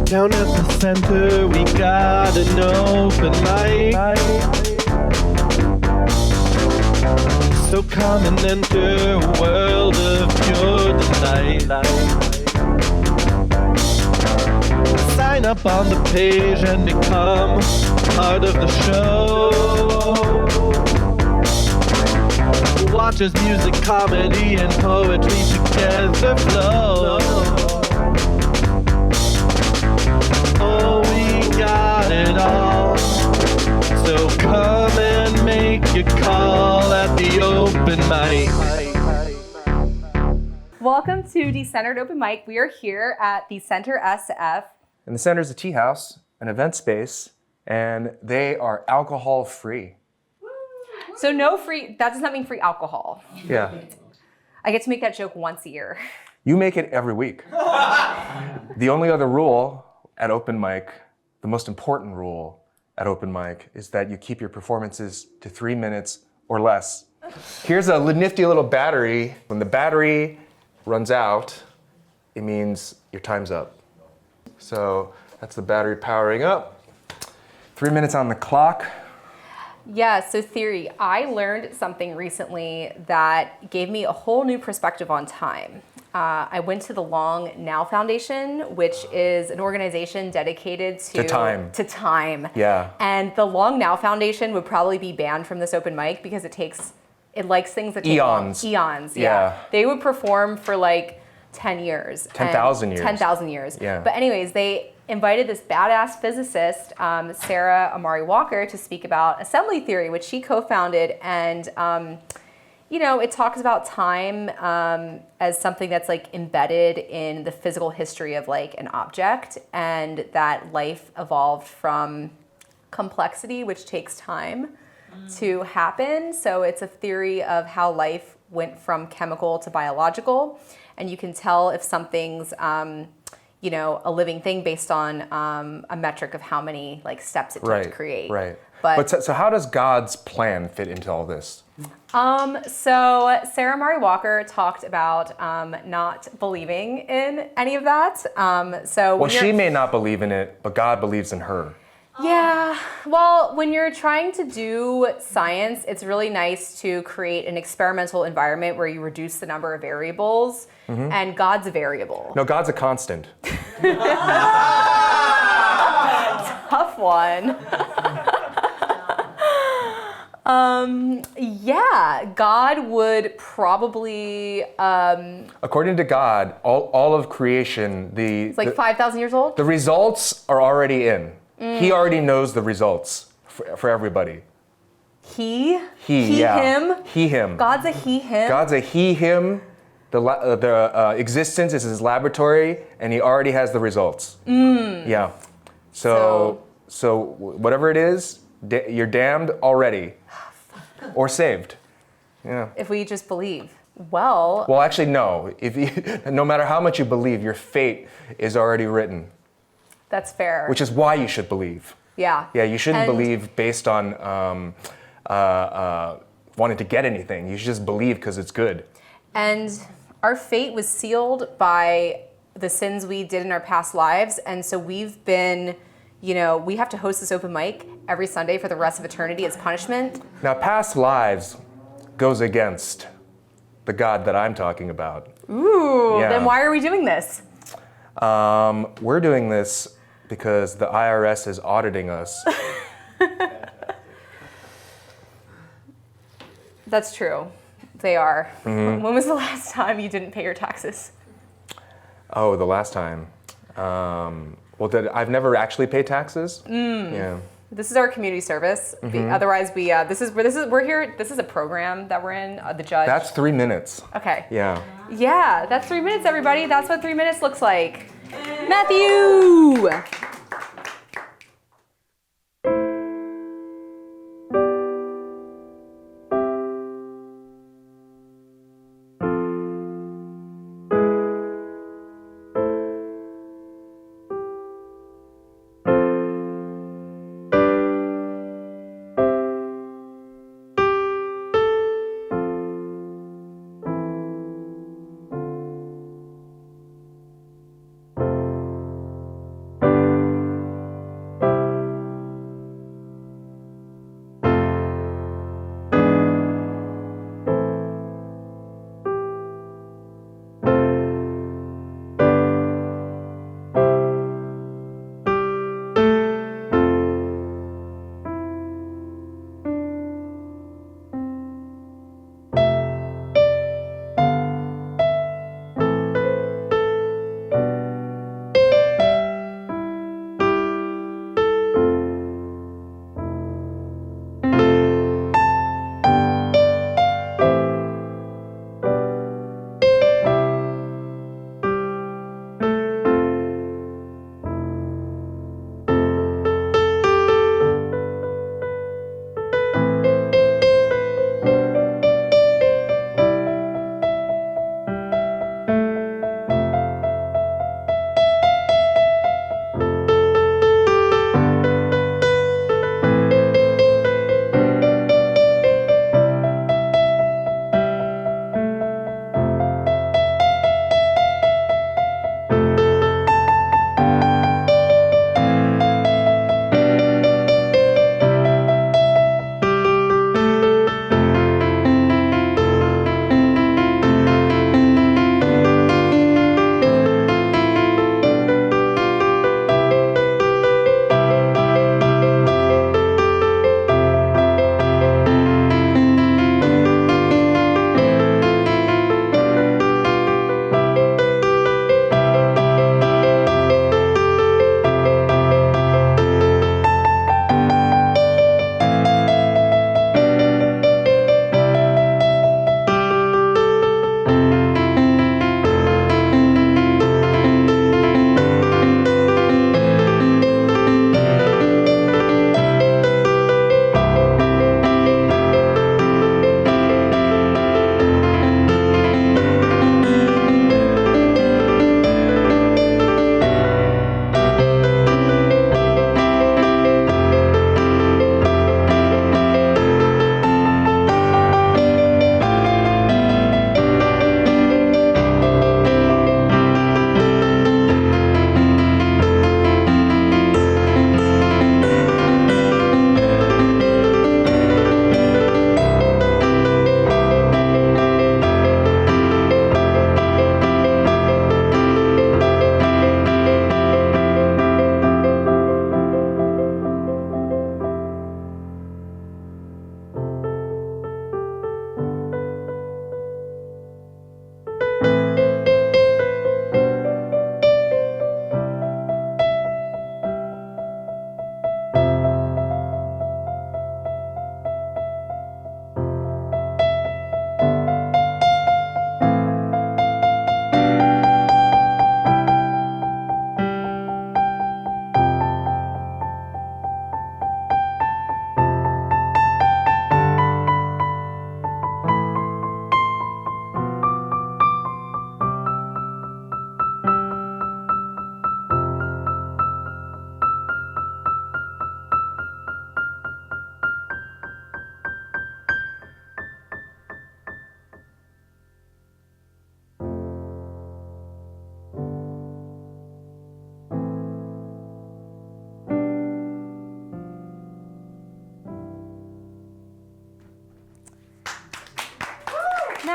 Down at the center, we got an open mic. So come and enter a world of pure delight. Sign up on the page and become part of the show. Watch as music, comedy, and poetry together flow. Oh, we got it all. So come and make your call at the open mic. Welcome to Decentered Open Mic. We are here at the Center SF. And the Center's a tea house, an event space, and they are alcohol free. So no free, that does not mean free alcohol. Yeah. I get to make that joke once a year. You make it every week. The only other rule at open mic, the most important rule at open mic, is that you keep your performances to 3 minutes or less. Here's a nifty little battery. When the battery runs out, it means your time's up. So that's the battery powering up. 3 minutes on the clock. Yeah, so theory. I learned something recently that gave me a whole new perspective on time. I went to the Long Now Foundation, which is an organization dedicated to time. Yeah. And the Long Now Foundation would probably be banned from this open mic because it likes things that take Eons. long. Eons, Yeah. They would perform for like 10 years. 10,000 years. 10,000 years. Yeah. But anyways, they invited this badass physicist, Sarah Amari Walker, to speak about assembly theory, which she co-founded. And it talks about time as something that's like embedded in the physical history of like an object, and that life evolved from complexity, which takes time to happen. So it's a theory of how life went from chemical to biological, and you can tell if something's a living thing based on a metric of how many like steps it took to create. Right. But so how does God's plan fit into all this? So Sarah Murray Walker talked about not believing in any of that. Well, she may not believe in it, but God believes in her. Yeah, well, when you're trying to do science, it's really nice to create an experimental environment where you reduce the number of variables, and God's a variable. No, God's a constant. Tough one. God would probably... According to God, all of creation, it's like 5,000 years old? The results are already in. He already knows the results for everybody. He, yeah. him? He, him. God's a he, him? God's a he, him. The existence is his laboratory, and he already has the results. Yeah. So whatever it is, you're damned already. Or saved. Yeah. If we just believe. Well, actually, no. No matter how much you believe, your fate is already written. That's fair. Which is why you should believe. Yeah. Yeah, you shouldn't believe based on wanting to get anything. You should just believe because it's good. And our fate was sealed by the sins we did in our past lives. And so we've been, we have to host this open mic every Sunday for the rest of eternity as punishment. Now, past lives goes against the God that I'm talking about. Ooh, yeah. Then why are we doing this? We're doing this because the IRS is auditing us. That's true. They are. When was the last time you didn't pay your taxes? Oh, the last time. I've never actually paid taxes. Yeah. This is our community service. Otherwise, this is a program that we're in. The judge. That's 3 minutes. Okay. Yeah. Yeah, that's 3 minutes, everybody. That's what 3 minutes looks like. Matthew!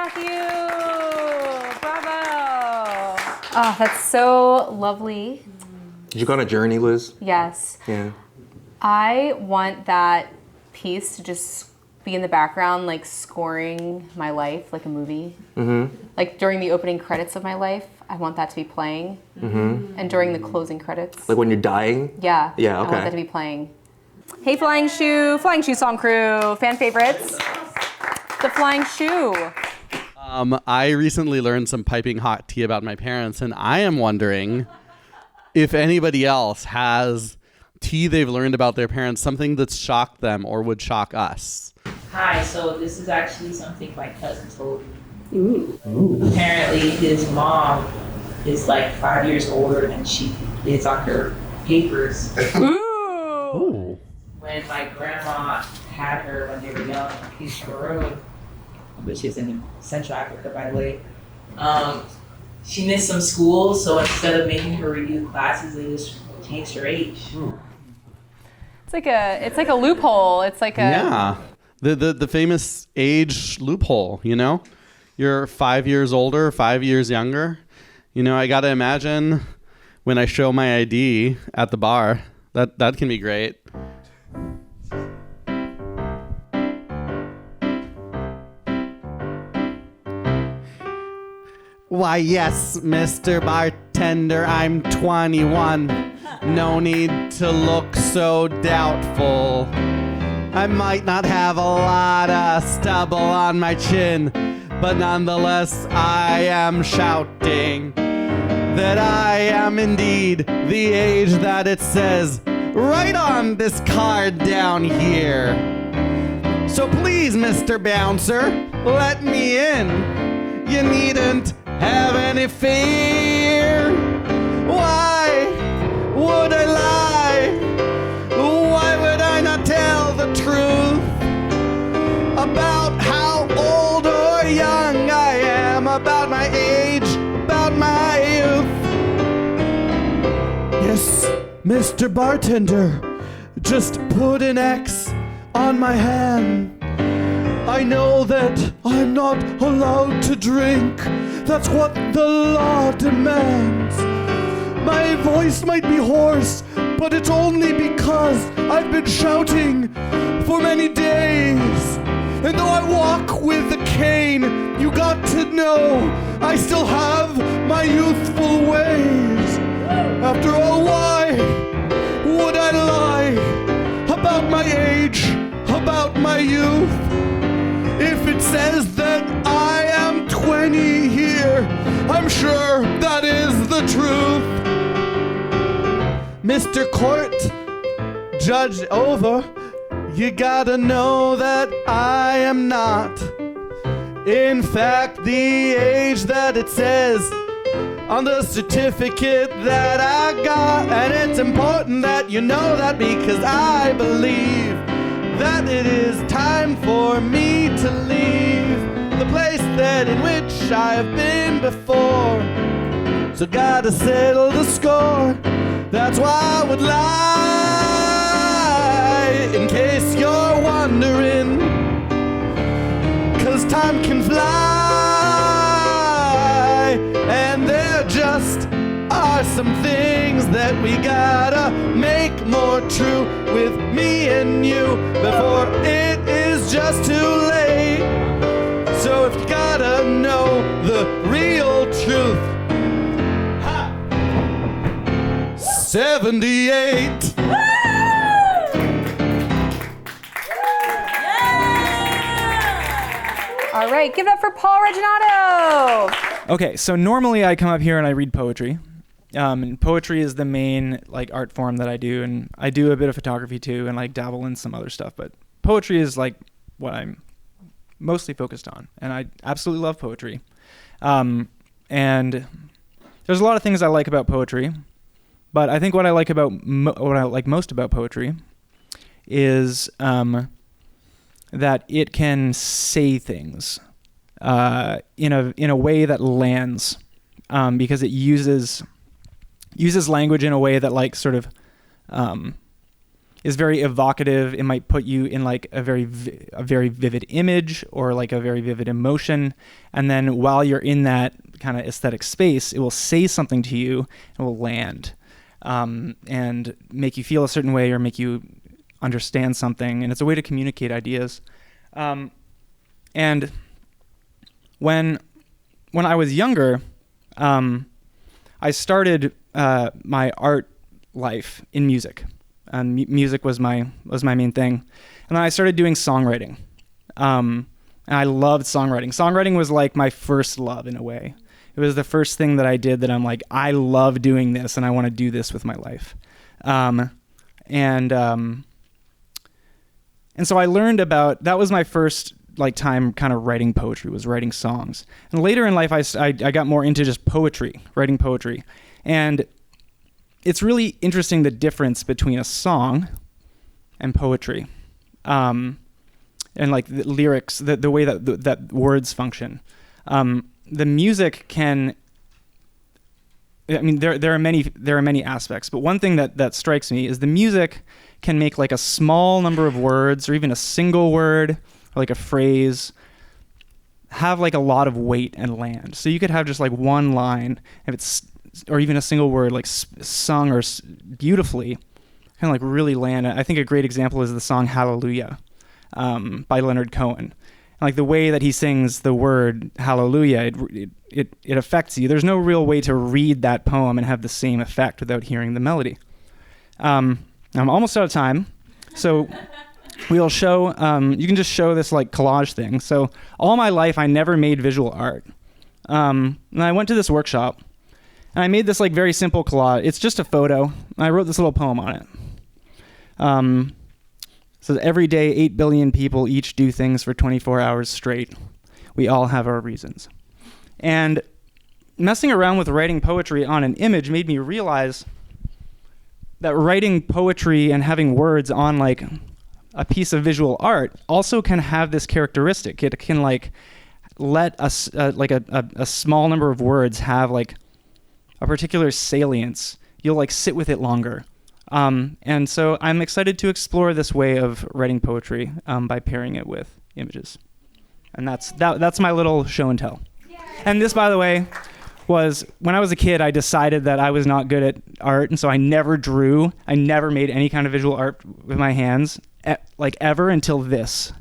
Matthew. Bravo. Oh, that's so lovely. Did you go on a journey, Liz? Yes. Yeah. I want that piece to just be in the background, like scoring my life, like a movie. Mm-hmm. Like during the opening credits of my life, I want that to be playing. Mm-hmm. And during the closing credits. Like when you're dying? Yeah. Yeah, okay. I want that to be playing. Hey, Flying Shoe Song Crew, fan favorites. The Flying Shoe. I recently learned some piping hot tea about my parents, and I am wondering if anybody else has tea they've learned about their parents, something that's shocked them or would shock us. Hi, so this is actually something my cousin told me. Ooh. Apparently his mom is like 5 years older and she is on her papers. Ooh. When my grandma had her when they were young, East Road, which is in Central Africa, by the way, she missed some school, so instead of making her redo classes, they just changed her age. It's like a loophole. It's like a Yeah. The famous age loophole, you know? You're 5 years older, 5 years younger. You know, I gotta imagine when I show my ID at the bar, that can be great. Why, yes, Mr. Bartender, I'm 21. No need to look so doubtful. I might not have a lot of stubble on my chin, but nonetheless I am shouting that I am indeed the age that it says right on this card down here. So please, Mr. Bouncer, let me in. You needn't have any fear. Why would I lie? Why would I not tell the truth about how old or young I am, about my age, about my youth? Yes, Mr. Bartender, just put an X on my hand. I know that I'm not allowed to drink. That's what the law demands. My voice might be hoarse, but it's only because I've been shouting for many days. And though I walk with a cane, you got to know I still have my youthful ways. After all, why would I lie about my age, about my youth? If it says that I am 20 here, I'm sure that is the truth. Mr. Court, judge over, you gotta know that I am not, in fact, the age that it says on the certificate that I got. And it's important that you know that, because I believe that it is time for me to leave the place that in which I have been before. So gotta settle the score. That's why I would lie, in case you're wondering, 'cause time can fly, and there just are some things that we gotta make more true with me and you before it is just too late. So if you gotta know the real truth, 78. All right, give it up for Paul Reginato. Okay, so normally I come up here and I read poetry. And poetry is the main art form that I do, and I do a bit of photography too, and dabble in some other stuff. But poetry is what I'm mostly focused on, and I absolutely love poetry. And there's a lot of things I like about poetry, but I think what I like most about poetry is that it can say things in a way that lands, because it uses language in a way that is very evocative. It might put you in like a very vivid image or like a very vivid emotion. And then while you're in that kind of aesthetic space, it will say something to you and will land and make you feel a certain way or make you understand something. And it's a way to communicate ideas. And when I was younger, I started my art life in music. Music was my main thing, and then I started doing songwriting. And I loved songwriting. Songwriting was like my first love in a way. It was the first thing that I did that I'm like, I love doing this, and I want to do this with my life. And so I learned about, that was my first like time kind of writing poetry, was writing songs. And later in life, I got more into just poetry, writing poetry. And it's really interesting the difference between a song and poetry. And like the lyrics, the way that words function. The music can, I mean, there are many aspects, but one thing that strikes me is the music can make like a small number of words or even a single word or like a phrase have like a lot of weight and land. So you could have just like one line, if it's, or even a single word like sung or beautifully, kind of like really land. I think a great example is the song Hallelujah by Leonard Cohen. Like the way that he sings the word hallelujah, it affects you. There's no real way to read that poem and have the same effect without hearing the melody. I'm almost out of time, so we'll show, you can just show this like collage thing. So all my life, I never made visual art. And I went to this workshop and I made this like very simple collage. It's just a photo. And I wrote this little poem on it. So every day, 8 billion people each do things for 24 hours straight. We all have our reasons. And messing around with writing poetry on an image made me realize that writing poetry and having words on like a piece of visual art also can have this characteristic. It can like let us like a small number of words have like a particular salience. You'll like sit with it longer. And so I'm excited to explore this way of writing poetry by pairing it with images. And that's my little show and tell. Yay. And this, by the way, was when I was a kid, I decided that I was not good at art, and so I never drew. I never made any kind of visual art with my hands, like ever until this.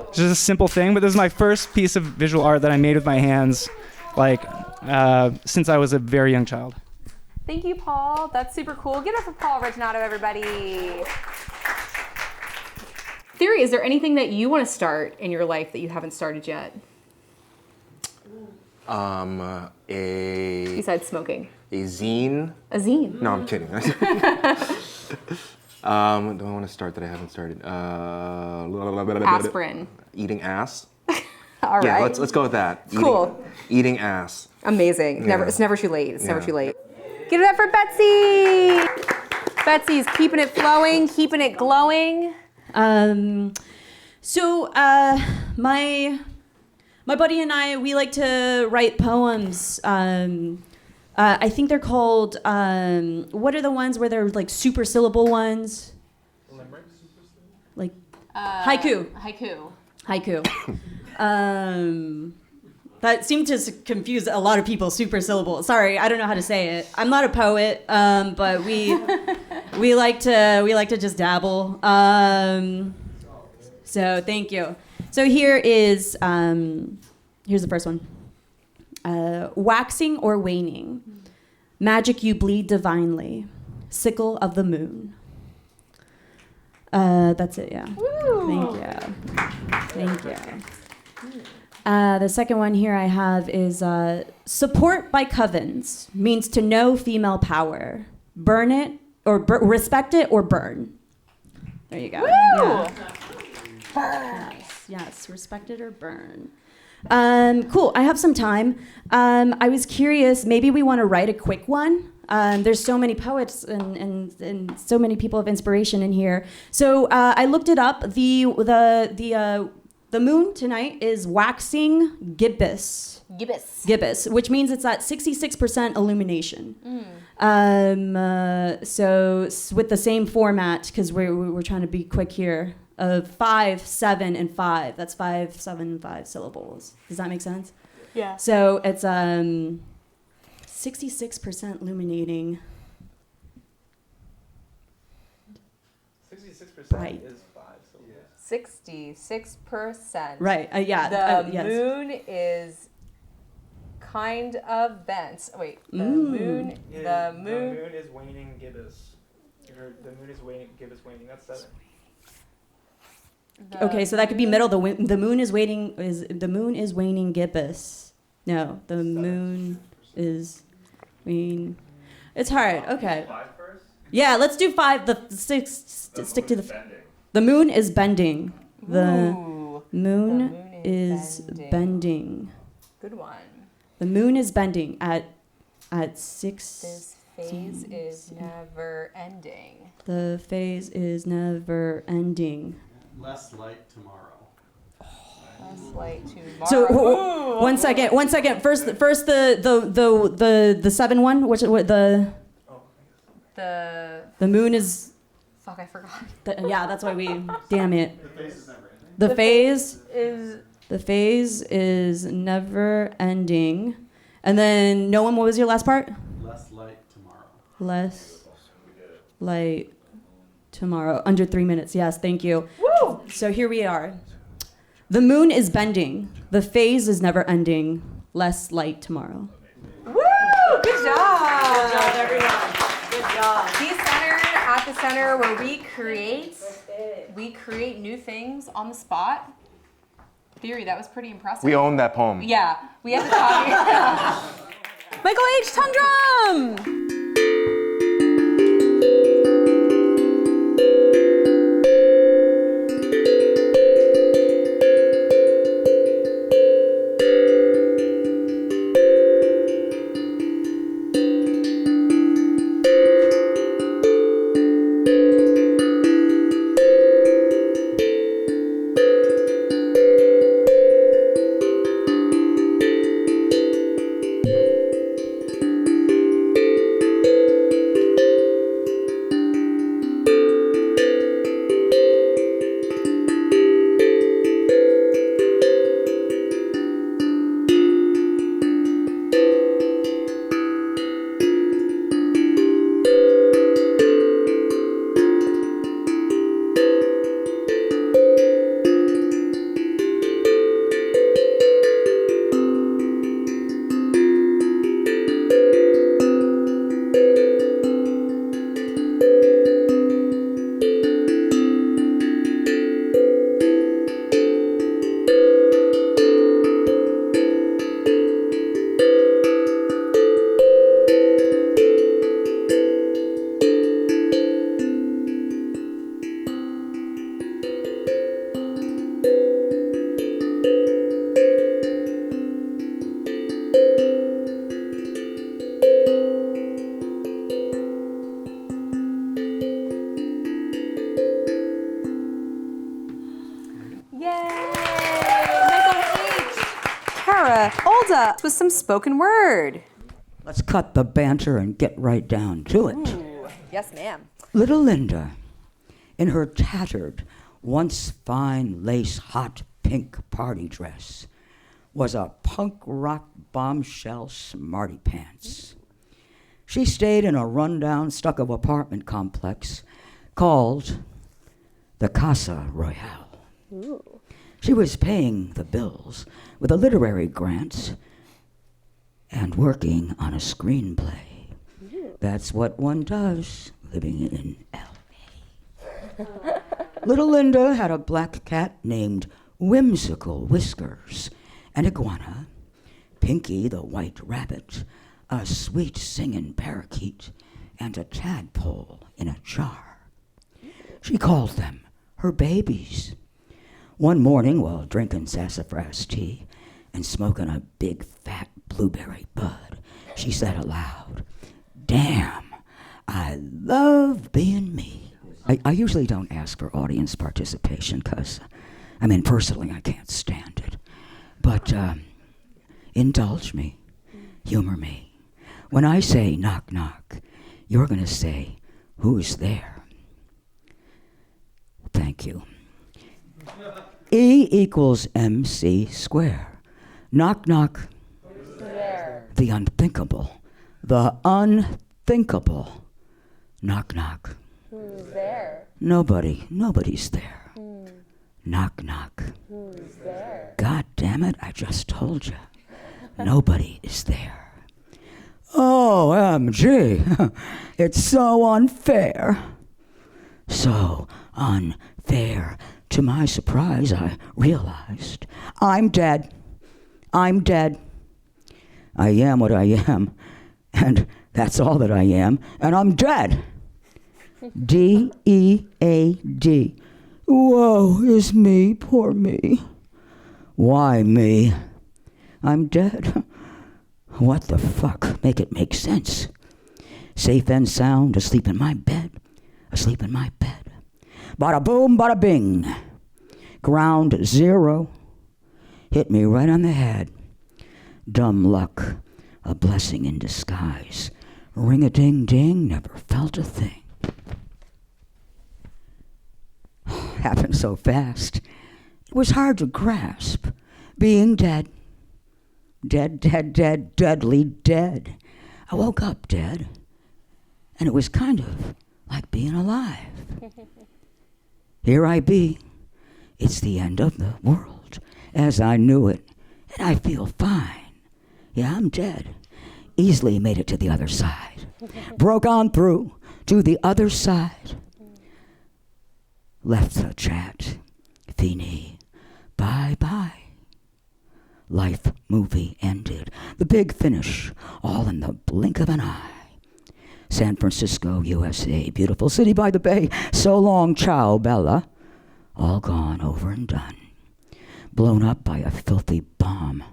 It's just a simple thing, but this is my first piece of visual art that I made with my hands, like since I was a very young child. Thank you, Paul. That's super cool. Give it up for Paul Reginato, everybody. Theory, is there anything that you want to start in your life that you haven't started yet? Besides smoking. A zine. A zine? No, I'm kidding. What do I want to start that I haven't started? Aspirin. Eating ass. All right. Yeah, let's go with that. Cool. Eating ass. Amazing. Yeah. It's never too late. It's never too late. Give it up for Betsy. Betsy's keeping it flowing, keeping it glowing. So my buddy and I, we like to write poems. I think they're called, what are the ones where they're like super syllable ones? Like haiku. Haiku. That seemed to confuse a lot of people, super syllable. Sorry, I don't know how to say it. I'm not a poet, but we like to just dabble. So thank you. So here's the first one. Waxing or waning, magic you bleed divinely, sickle of the moon. That's it, yeah. Woo. Thank you. The second one here I have is support by covens means to know female power. Burn it or respect it or burn. There you go. Woo! Yeah. Yes, respect it or burn. Cool. I have some time. I was curious. Maybe we want to write a quick one. There's so many poets and so many people of inspiration in here. So I looked it up. The The moon tonight is waxing gibbous. Gibbous, which means it's at 66% illumination. So with the same format, because we're trying to be quick here, of 5, 7, and 5. That's 5, 7, 5 syllables. Does that make sense? Yeah. So it's 66% illuminating. 66% Right. is 5 syllables. 66%. Right. Yeah. The yes. moon is kind of bent. Wait. The Mm. moon. The moon. The moon is waning gibbous. The moon is waning gibbous waning. That's 7. Okay, so that could be middle. The moon is waiting. The moon is waning gibbous? No, the moon is waning. It's hard. Okay. 5 first? Yeah, let's do 5. The 6. Stick to the. The moon is bending. The Ooh. moon is bending. Good one. The moon is bending at 6. This phase is never ending. The phase is never ending. Less light tomorrow. Less light tomorrow. So Ooh. one second. First the 7 one. What the moon is. Fuck, I forgot. Yeah, that's why we. Damn it. The phase is never ending. The phase. Is The phase is never ending. And then no one. What was your last part? Less light tomorrow. Less light tomorrow. Under 3 minutes. Yes, thank you. Woo! So here we are. The moon is bending. The phase is never ending. Less light tomorrow. Woo! Good job. Good job, everyone. Good job. Decentered at the center, where we create new things on the spot. Theory, that was pretty impressive. We own that poem. Yeah, we have to talk. Michael H. Tongue Drum. Olda with some spoken word. Let's cut the banter and get right down to it. Ooh, yes, ma'am. Little Linda, in her tattered, once fine lace hot pink party dress, was a punk rock bombshell smarty pants. She stayed in a rundown stucco apartment complex called the Casa Royale. Ooh. She was paying the bills with a literary grant and working on a screenplay. That's what one does living in L.A. Little Linda had a black cat named Whimsical Whiskers, an iguana, Pinky the white rabbit, a sweet singing parakeet, and a tadpole in a jar. She called them her babies. One morning, while drinking sassafras tea and smoking a big fat blueberry bud, she said aloud, "Damn, I love being me." I usually don't ask for audience participation because I mean, personally, I can't stand it. But indulge me, humor me. When I say knock, knock, you're going to say, who's there? Thank you. E equals MC square. Knock, knock. Who's there? The unthinkable. The unthinkable. Knock, knock. Who's there? Nobody's there. Knock, knock. Who's there? God damn it, I just told you. Nobody is there. OMG, it's so unfair. So unfair. To my surprise, I realized I'm dead. I'm dead. I am what I am, and that's all that I am, and I'm dead. D-E-A-D. Woe is me, poor me. Why me? I'm dead. What the fuck? Make it make sense. Safe and sound, asleep in my bed. Asleep in my bed. Bada boom, bada bing. Ground zero. Hit me right on the head. Dumb luck. A blessing in disguise. Ring-a-ding-ding, never felt a thing. Happened so fast. It was hard to grasp. Being dead. Dead, dead, dead, deadly dead. I woke up dead. And it was kind of like being alive. Here I be. It's the end of the world as I knew it. And I feel fine. Yeah, I'm dead. Easily made it to the other side. Broke on through to the other side. Left the chat. Fini. Bye-bye. Life movie ended. The big finish. All in the blink of an eye. San Francisco, USA. Beautiful city by the bay. So long, ciao, Bella. All gone, over and done. Blown up by a filthy bomb.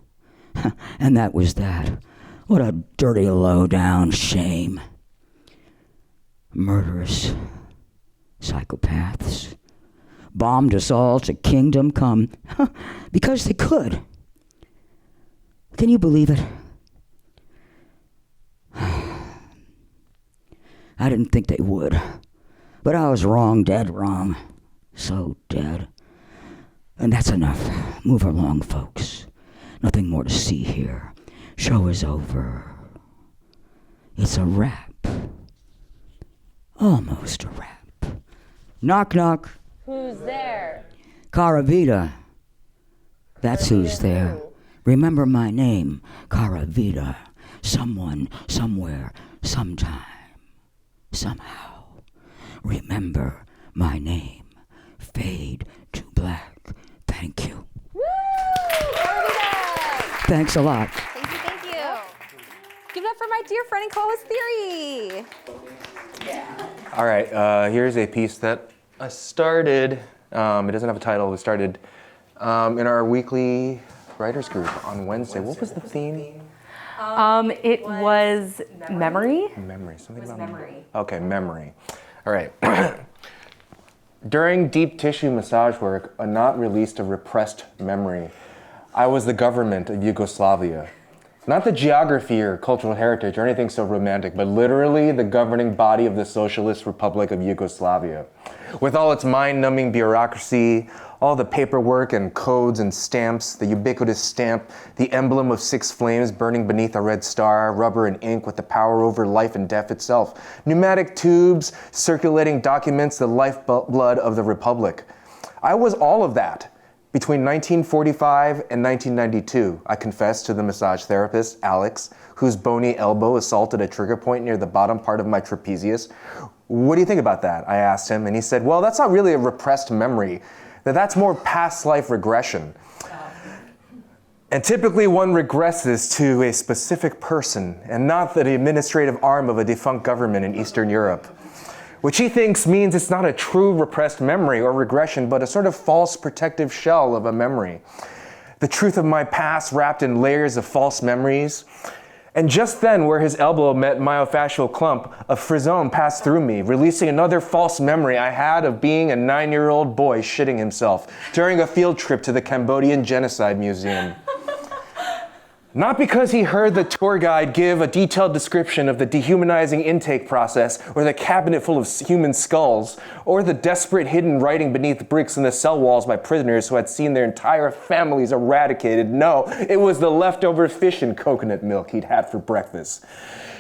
And that was that. What a dirty, low-down shame. Murderous psychopaths bombed us all to kingdom come because they could. Can you believe it? I didn't think they would, but I was wrong, dead wrong. So dead. And that's enough. Move along, folks. Nothing more to see here. Show is over. It's a wrap. Almost a wrap. Knock, knock. Who's there? Caravita. That's who's there. Remember my name, Caravita. Someone, somewhere, sometime, somehow. Remember my name. Fade to black. Thank you. Woo! Caravita! Thanks a lot. Thank you. Give it up for my dear friend and co-host Theory. All right, here's a piece that I started. It doesn't have a title. We started in our weekly writers group on Wednesday. What was the theme? It was memory. Memory. Something about memory. Okay, memory. All right. During deep tissue massage work, a knot released a repressed memory. I was the government of Yugoslavia. Not the geography or cultural heritage or anything so romantic, but literally the governing body of the Socialist Republic of Yugoslavia. With all its mind-numbing bureaucracy, all the paperwork and codes and stamps, the ubiquitous stamp, the emblem of 6 flames burning beneath a red star, rubber and ink with the power over life and death itself, pneumatic tubes, circulating documents, the lifeblood of the Republic. I was all of that. Between 1945 and 1992, I confessed to the massage therapist, Alex, whose bony elbow assaulted a trigger point near the bottom part of my trapezius. What do you think about that? I asked him, and he said, well, that's not really a repressed memory. That's more past life regression. And typically one regresses to a specific person and not the administrative arm of a defunct government in Eastern Europe, which he thinks means it's not a true repressed memory or regression, but a sort of false protective shell of a memory. The truth of my past wrapped in layers of false memories. And just then, where his elbow met myofascial clump, a frisson passed through me, releasing another false memory I had of being a 9-year-old boy shitting himself during a field trip to the Cambodian Genocide Museum. Not because he heard the tour guide give a detailed description of the dehumanizing intake process, or the cabinet full of human skulls, or the desperate hidden writing beneath bricks in the cell walls by prisoners who had seen their entire families eradicated. No, it was the leftover fish and coconut milk he'd had for breakfast.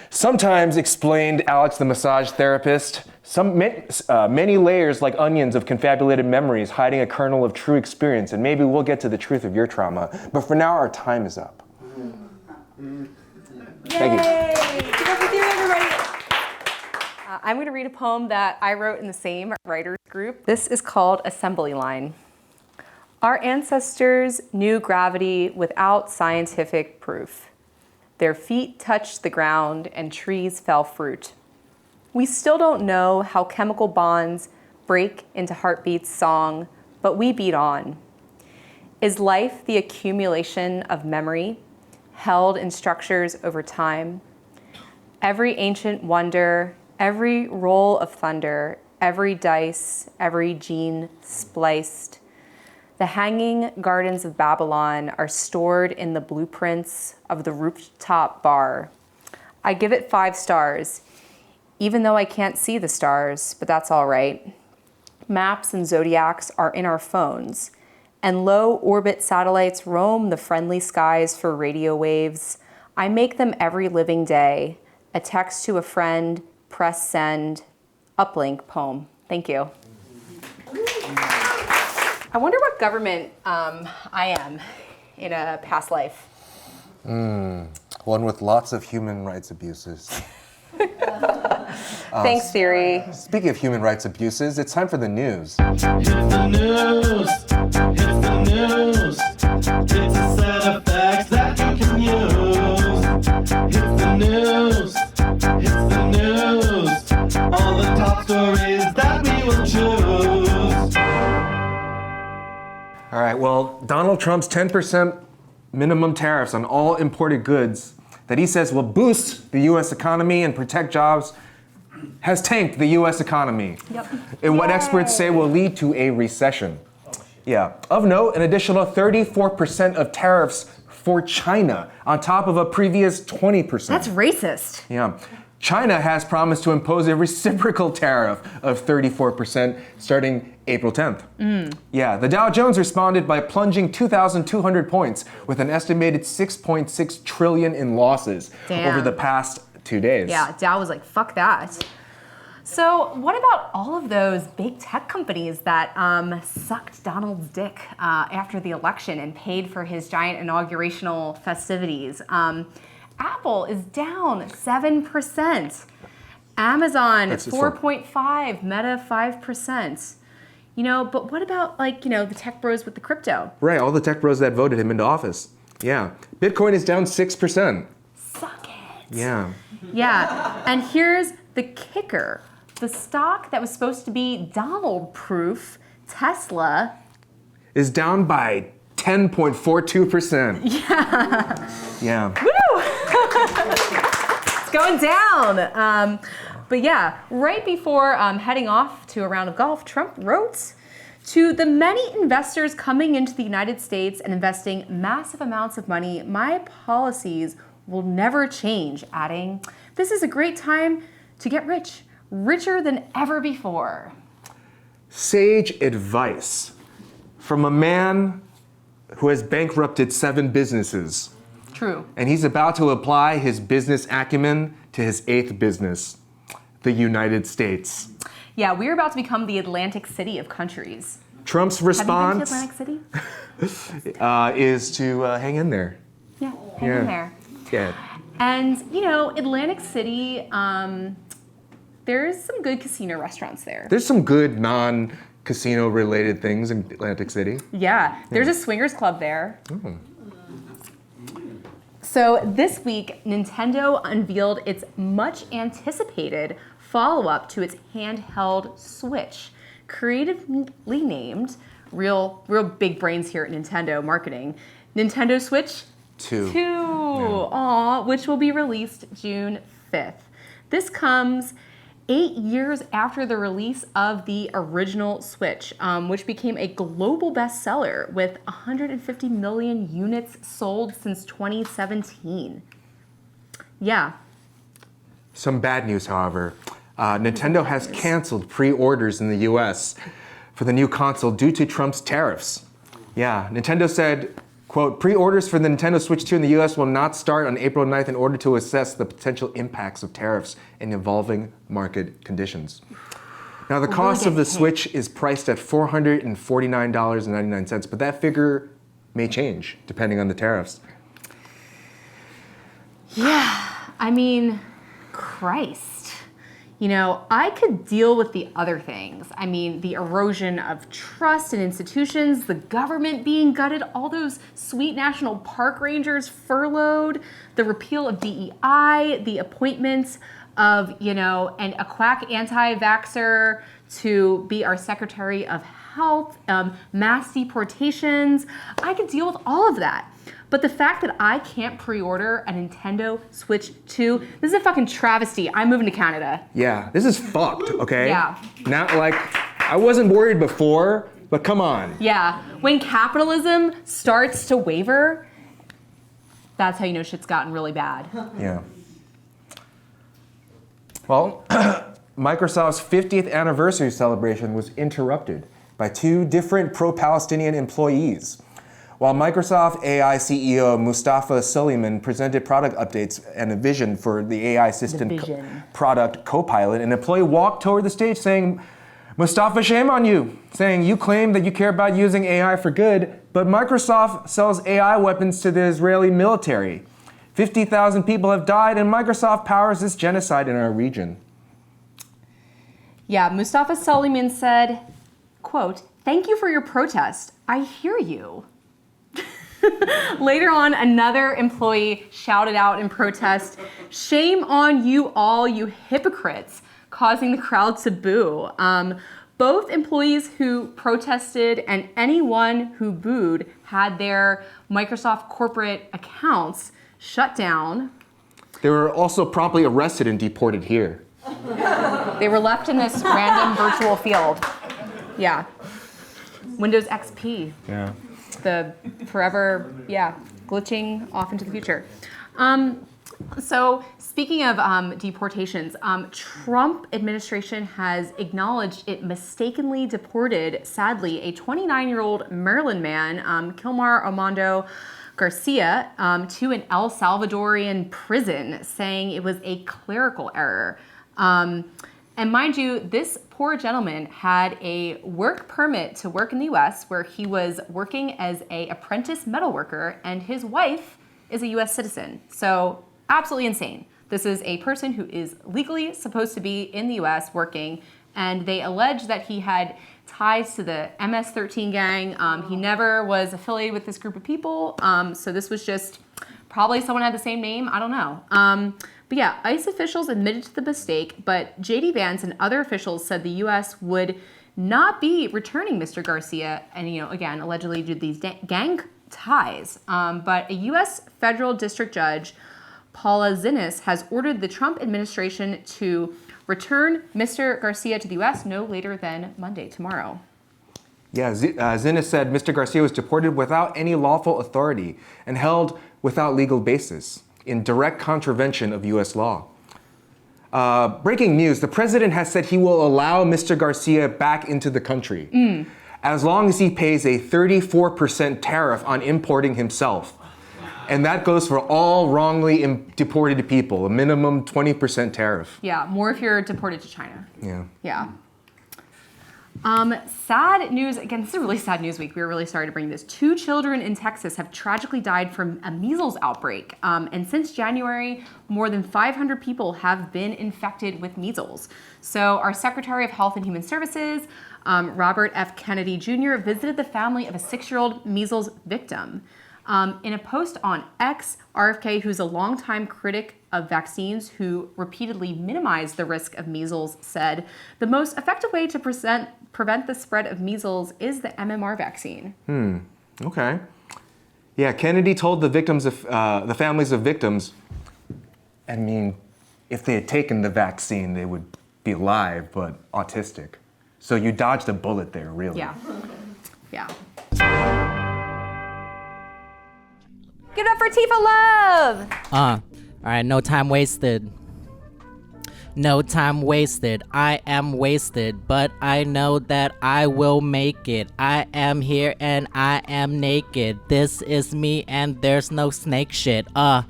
Sometimes, explained Alex the massage therapist, many layers like onions of confabulated memories hiding a kernel of true experience, and maybe we'll get to the truth of your trauma. But for now, our time is up. Thank you. Keep up with you, everybody. I'm going to read a poem that I wrote in the same writers group. This is called Assembly Line. Our ancestors knew gravity without scientific proof. Their feet touched the ground and trees fell fruit. We still don't know how chemical bonds break into heartbeats song, but we beat on. Is life the accumulation of memory, held in structures over time? Every ancient wonder, every roll of thunder, every dice, every gene spliced. The hanging gardens of Babylon are stored in the blueprints of the rooftop bar. I give it 5 stars, even though I can't see the stars, but that's all right. Maps and zodiacs are in our phones, and low-orbit satellites roam the friendly skies for radio waves. I make them every living day. A text to a friend, press send, uplink poem. Thank you. I wonder what government I am in a past life. One with lots of human rights abuses. Thanks, Siri. Speaking of human rights abuses, it's time for the news. It's the news. It's the news. It's a set of facts that you can use. It's the news. It's the news. All the top stories that we will choose. All right, well, Donald Trump's 10% minimum tariffs on all imported goods that he says will boost the U.S. economy and protect jobs has tanked the U.S. economy. Yep. And what experts say will lead to a recession. Yeah. Of note, an additional 34% of tariffs for China on top of a previous 20%. That's racist. Yeah. China has promised to impose a reciprocal tariff of 34% starting April 10th. Yeah, the Dow Jones responded by plunging 2,200 points with an estimated 6.6 trillion in losses over the past 2 days. Yeah, Dow was like, fuck that. So what about all of those big tech companies that sucked Donald's dick after the election and paid for his giant inaugurational festivities? Apple is down 7%. Amazon 4.5%, Meta 5%. You know, but what about the tech bros with the crypto? Right, all the tech bros that voted him into office. Yeah. Bitcoin is down 6%. Suck it. Yeah. Yeah, and here's the kicker. The stock that was supposed to be Donald-proof, Tesla, is down by 10.42%. Yeah. Woo! It's going down. But yeah, right before heading off to a round of golf, Trump wrote, "To the many investors coming into the United States and investing massive amounts of money, my policies will never change," adding, "This is a great time to get rich, richer than ever before." Sage advice from a man who has bankrupted 7 businesses. True. And he's about to apply his business acumen to his 8th business, the United States. Yeah, we're about to become the Atlantic City of countries. Trump's response Have you been to Atlantic City? is to hang in there. Yeah, hang in there. Yeah. And, Atlantic City, there's some good casino restaurants there. There's some good non-casino related things in Atlantic City. Yeah, there's a swingers club there. Oh. So this week, Nintendo unveiled its much anticipated follow-up to its handheld Switch, creatively named, real big brains here at Nintendo marketing, Nintendo Switch 2. 2, aw, which will be released June 5th. This comes 8 years after the release of the original Switch, which became a global bestseller with 150 million units sold since 2017. Yeah. Some bad news, however. Nintendo has canceled pre-orders in the US for the new console due to Trump's tariffs. Yeah, Nintendo said, quote, pre-orders for the Nintendo Switch 2 in the US will not start on April 9th in order to assess the potential impacts of tariffs and evolving market conditions. Now, the cost of the Switch is priced at $449.99, but that figure may change depending on the tariffs. Yeah, I mean, Christ. You know, I could deal with the other things. I mean, the erosion of trust in institutions, the government being gutted, all those sweet national park rangers furloughed, the repeal of DEI, the appointments of, you know, a quack anti-vaxxer to be our Secretary of Health, mass deportations. I could deal with all of that. But the fact that I can't pre-order a Nintendo Switch 2, this is a fucking travesty. I'm moving to Canada. Yeah, this is fucked, okay? Yeah. Not like, I wasn't worried before, but come on. Yeah, when capitalism starts to waver, that's how you know shit's gotten really bad. Yeah. Well, Microsoft's 50th anniversary celebration was interrupted by 2 different pro-Palestinian employees. While Microsoft AI CEO Mustafa Suleyman presented product updates and a vision for the AI assistant product Copilot, an employee walked toward the stage saying, Mustafa, shame on you, saying you claim that you care about using AI for good, but Microsoft sells AI weapons to the Israeli military. 50,000 people have died and Microsoft powers this genocide in our region. Yeah, Mustafa Suleyman said, quote, thank you for your protest. I hear you. Later on, another employee shouted out in protest, shame on you all, you hypocrites, causing the crowd to boo. Both employees who protested and anyone who booed had their Microsoft corporate accounts shut down. They were also promptly arrested and deported here. They were left in this random virtual field. Yeah. Windows XP. Yeah. The forever, glitching off into the future. So speaking of deportations, Trump administration has acknowledged it mistakenly deported, sadly, a 29-year-old Maryland man, Kilmar Armando Garcia, to an El Salvadorian prison, saying it was a clerical error. And mind you, this poor gentleman had a work permit to work in the US where he was working as an apprentice metal worker, and his wife is a US citizen. So absolutely insane. This is a person who is legally supposed to be in the US working, and they allege that he had ties to the MS-13 gang. He never was affiliated with this group of people. So this was just probably someone had the same name. I don't know. But yeah, ICE officials admitted to the mistake, but JD Vance and other officials said the U.S. would not be returning Mr. Garcia, and again, allegedly due to these gang ties. But a U.S. federal district judge, Paula Zinnes, has ordered the Trump administration to return Mr. Garcia to the U.S. no later than Monday, tomorrow. Yeah, Zinnes said Mr. Garcia was deported without any lawful authority and held without legal basis, in direct contravention of U.S. law. Breaking news, the president has said he will allow Mr. Garcia back into the country as long as he pays a 34% tariff on importing himself. And that goes for all wrongly deported people, a minimum 20% tariff. Yeah, more if you're deported to China. Yeah. Yeah. Sad news, again, this is a really sad news week. We were really sorry to bring this. 2 children in Texas have tragically died from a measles outbreak. And since January, more than 500 people have been infected with measles. So our Secretary of Health and Human Services, Robert F. Kennedy Jr., visited the family of a 6-year-old measles victim. In a post on X, RFK, who's a longtime critic of vaccines who repeatedly minimized the risk of measles, said, the most effective way to prevent the spread of measles is the MMR vaccine. Okay. Yeah, Kennedy told the families of victims, I mean, if they had taken the vaccine, they would be alive, but autistic. So you dodged a bullet there, really. Yeah. Yeah. Give it up for Tifa Love! All right, no time wasted. No time wasted. I am wasted, but I know that I will make it. I am here and I am naked. This is me and there's no snake shit. I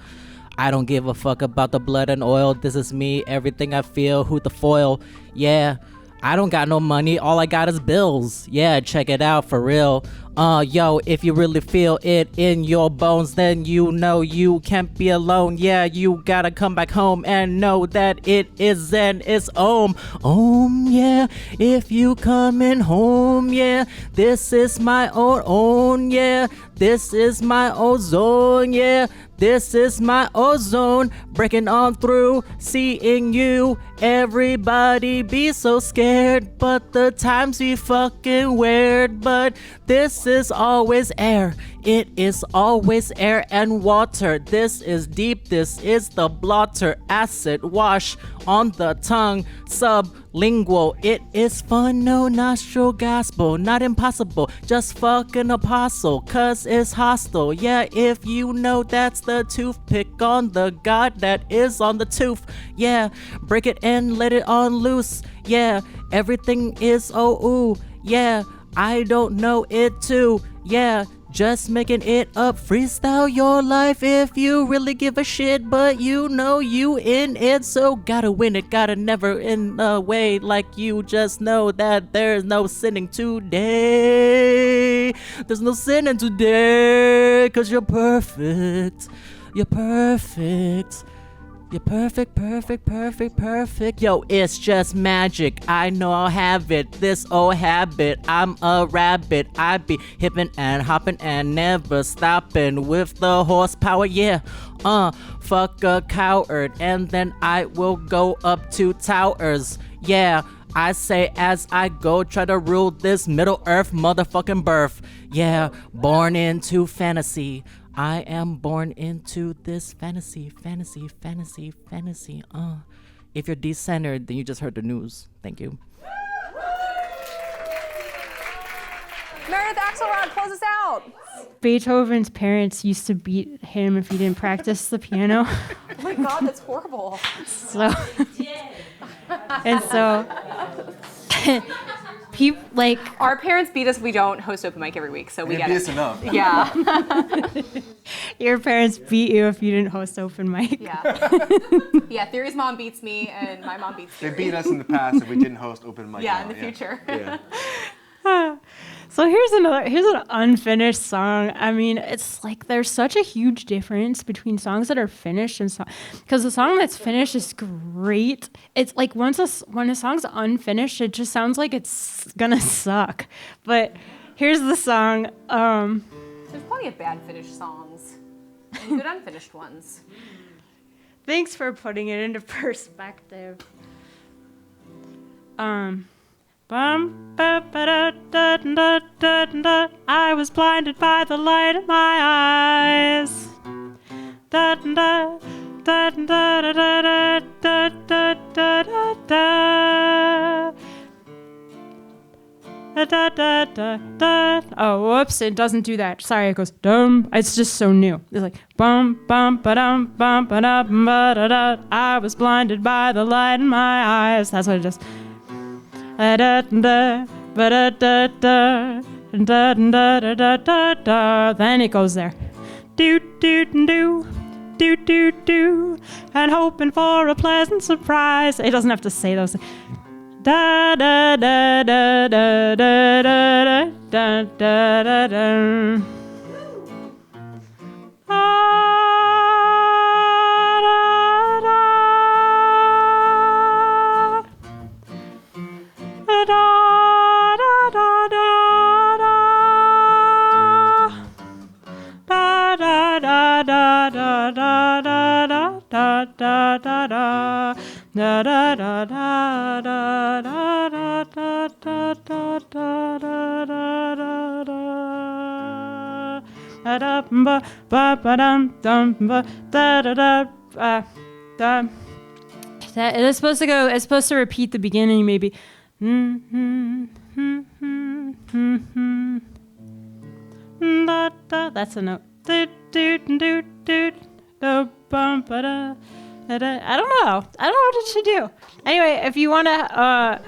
don't give a fuck about the blood and oil. This is me, everything I feel, who the foil. Yeah, I don't got no money, all I got is bills. Yeah, check it out for real. Yo, if you really feel it in your bones, then you know you can't be alone. Yeah, you gotta come back home and know that it is Zen, it's yeah, if you coming home, yeah, this is my own, yeah, this is my ozone, yeah, this is my ozone, breaking on through, seeing you, everybody be so scared, but the times be fucking weird, but this is always air, it is always air and water, this is deep, this is the blotter, acid wash on the tongue, sublingual, it is fun, no nostril gospel, not impossible, just fucking apostle, cause it's hostile, yeah, if you know that's the toothpick on the god that is on the tooth, yeah, break it and let it on loose, yeah, everything is ooh, yeah, I don't know it too, yeah, just making it up, freestyle your life if you really give a shit, but you know you in it, so gotta win it, gotta never in a way like you just know that there's no sinning today, there's no sinning today, cause you're perfect, you're perfect. You're perfect, perfect, perfect, perfect. Yo, it's just magic. I know I'll have it. This old habit. I'm a rabbit. I be hippin' and hoppin' and never stoppin' with the horsepower. Yeah. Fuck a coward. And then I will go up to towers. Yeah. I say as I go, try to rule this Middle Earth motherfucking birth. Yeah. Born into fantasy. I am born into this fantasy. If you're decentered, then you just heard the news. Thank you. Meredith Axelrod, close us out. Beethoven's parents used to beat him if he didn't practice the piano. Oh my God, that's horrible. So people like our parents beat us. We don't host open mic every week, so we get it. Beat us enough. Yeah. your parents beat you if you didn't host open mic. Yeah. Yeah. Theory's mom beats me, and my mom beats They Theory. beat us in the past if we didn't host open mic. Yeah, now. in the future. Yeah. So here's an unfinished song. I mean, it's like there's such a huge difference between songs that are finished and because the song that's finished is great. It's like when a song's unfinished, it just sounds like it's gonna suck. But here's the song. There's plenty of bad finished songs and good unfinished ones. Thanks for putting it into perspective. I was blinded by the light of my eyes. Oh, whoops, it doesn't do that. Sorry, it goes dum. It's just so new. It's like bum bum ba-dum bum ba-dum ba-da-da. I was blinded by the light in my eyes. That's what it does. Then it goes there. Do do do do do do, and hoping for a pleasant surprise. It doesn't have to say those. Da da da da da da da da da da da. da da ba ba ba dum dum ba da da da da. It is supposed to go. It's supposed to repeat the beginning, maybe. Da, da. That's a note. Do, do, do, do, do, bum, ba, da, da, da. I don't know. I don't know what it should do. Anyway, if you want to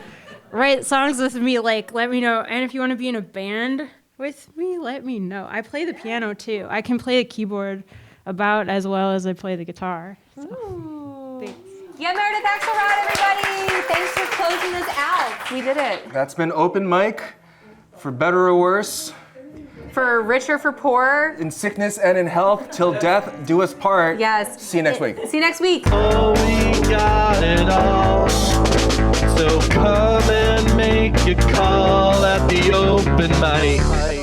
write songs with me, like, let me know. And if you want to be in a band with me, let me know. I play the piano too. I can play the keyboard about as well as I play the guitar. So, thanks. Yeah, Meredith Axelrod, everybody. Thanks for closing this out. We did it. That's been Open Mic, for better or worse. For richer, for poorer. In sickness and in health, till death do us part. Yes. See you next week. See you next week. Oh, we got it all. So come and make a call at the open mic.